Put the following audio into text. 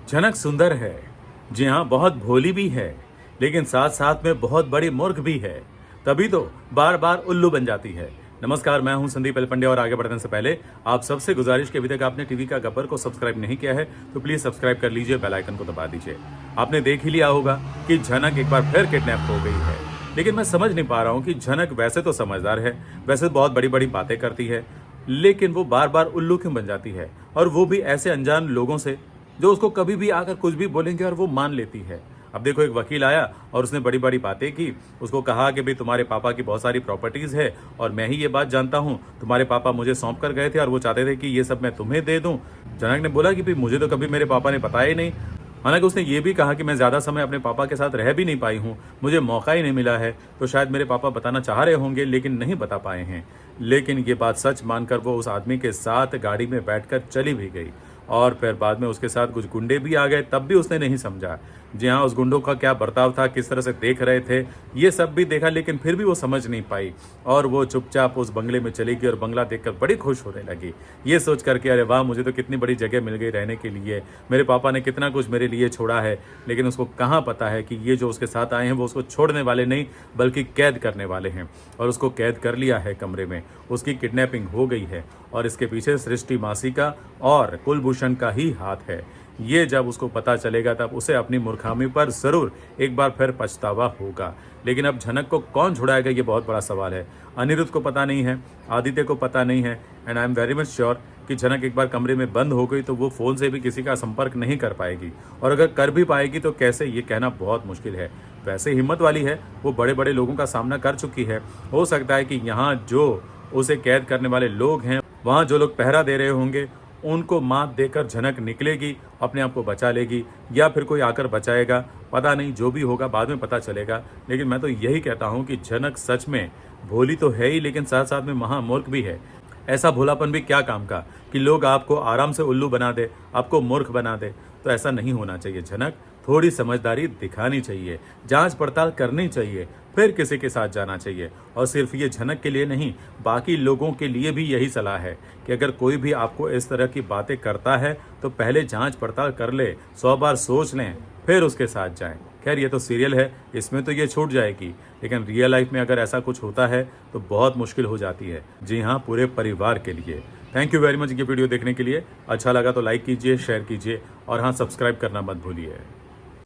झनक सुंदर है, जी हाँ बहुत भोली भी है, लेकिन साथ साथ में बहुत बड़ी मूर्ख भी है। तभी तो बार बार उल्लू बन जाती है। नमस्कार, मैं हूं संदीप एल पंड्या और आगे बढ़ने से पहले आप सबसे गुजारिश कि अभी तक आपने टीवी का गब्बर को सब्सक्राइब नहीं किया है तो प्लीज सब्सक्राइब कर लीजिए, बेल आइकन को दबा दीजिए। आपने देख ही लिया होगा कि झनक एक बार फिर किडनैप हो गई है, लेकिन मैं समझ नहीं पा रहा हूं कि झनक वैसे तो समझदार है, वैसे बहुत बड़ी बड़ी बातें करती है, लेकिन वो बार बार उल्लू क्यों बन जाती है, और वो भी ऐसे अनजान लोगों से जो उसको कभी भी आकर कुछ भी बोलेंगे और वो मान लेती है। अब देखो, एक वकील आया और उसने बड़ी बड़ी बातें की, उसको कहा कि भाई तुम्हारे पापा की बहुत सारी प्रॉपर्टीज है और मैं ही ये बात जानता हूँ, तुम्हारे पापा मुझे सौंप कर गए थे और वो चाहते थे कि ये सब मैं तुम्हें दे दूं। जनक ने बोला कि भाई मुझे तो कभी मेरे पापा ने बताया ही नहीं। हालांकि उसने ये भी कहा कि मैं ज़्यादा समय अपने पापा के साथ रह भी नहीं पाई हूँ, मुझे मौका ही नहीं मिला है, तो शायद मेरे पापा बताना चाह रहे होंगे लेकिन नहीं बता पाए हैं। लेकिन ये बात सच मानकर वो उस आदमी के साथ गाड़ी में बैठकर चली भी गई और फिर बाद में उसके साथ कुछ गुंडे भी आ गए, तब भी उसने नहीं समझा। जी हाँ, उस गुंडों का क्या बर्ताव था, किस तरह से देख रहे थे, ये सब भी देखा, लेकिन फिर भी वो समझ नहीं पाई और वो चुपचाप उस बंगले में चली गई और बंगला देखकर बड़ी खुश होने लगी, ये सोच करके अरे वाह, मुझे तो कितनी बड़ी जगह मिल गई रहने के लिए, मेरे पापा ने कितना कुछ मेरे लिए छोड़ा है। लेकिन उसको कहाँ पता है कि ये जो उसके साथ आए हैं वो उसको छोड़ने वाले नहीं बल्कि कैद करने वाले हैं, और उसको कैद कर लिया है कमरे में। उसकी किडनैपिंग हो गई है और इसके पीछे सृष्टि मासी का और कुलभूषण का ही हाथ है। ये जब उसको पता चलेगा तब उसे अपनी मूर्खामी पर जरूर एक बार फिर पछतावा होगा। लेकिन अब झनक को कौन छुड़ाएगा, ये बहुत बड़ा सवाल है। अनिरुद्ध को पता नहीं है, आदित्य को पता नहीं है, and I am very much sure कि झनक एक बार कमरे में बंद हो गई तो वो फ़ोन से भी किसी का संपर्क नहीं कर पाएगी, और अगर कर भी पाएगी तो कैसे, ये कहना बहुत मुश्किल है। वैसे हिम्मत वाली है, वो बड़े बड़े लोगों का सामना कर चुकी है। हो सकता है कि यहाँ जो उसे कैद करने वाले लोग हैं, वहाँ जो लोग पहरा दे रहे होंगे, उनको मात देकर झनक निकलेगी, अपने आप को बचा लेगी, या फिर कोई आकर बचाएगा। पता नहीं, जो भी होगा बाद में पता चलेगा। लेकिन मैं तो यही कहता हूँ कि झनक सच में भोली तो है ही, लेकिन साथ साथ में महामूर्ख भी है। ऐसा भोलापन भी क्या काम का कि लोग आपको आराम से उल्लू बना दे, आपको मूर्ख बना दे। तो ऐसा नहीं होना चाहिए। झनक, थोड़ी समझदारी दिखानी चाहिए, जांच पड़ताल करनी चाहिए, फिर किसी के साथ जाना चाहिए। और सिर्फ ये झनक के लिए नहीं, बाकी लोगों के लिए भी यही सलाह है कि अगर कोई भी आपको इस तरह की बातें करता है तो पहले जांच पड़ताल कर ले, 100 बार सोच लें, फिर उसके साथ जाएं। खैर, ये तो सीरियल है, इसमें तो ये छूट जाएगी, लेकिन रियल लाइफ में अगर ऐसा कुछ होता है तो बहुत मुश्किल हो जाती है। जी हाँ, पूरे परिवार के लिए। थैंक यू वेरी मच ये वीडियो देखने के लिए। अच्छा लगा तो लाइक कीजिए, शेयर कीजिए, और हाँ, सब्सक्राइब करना मत भूलिए।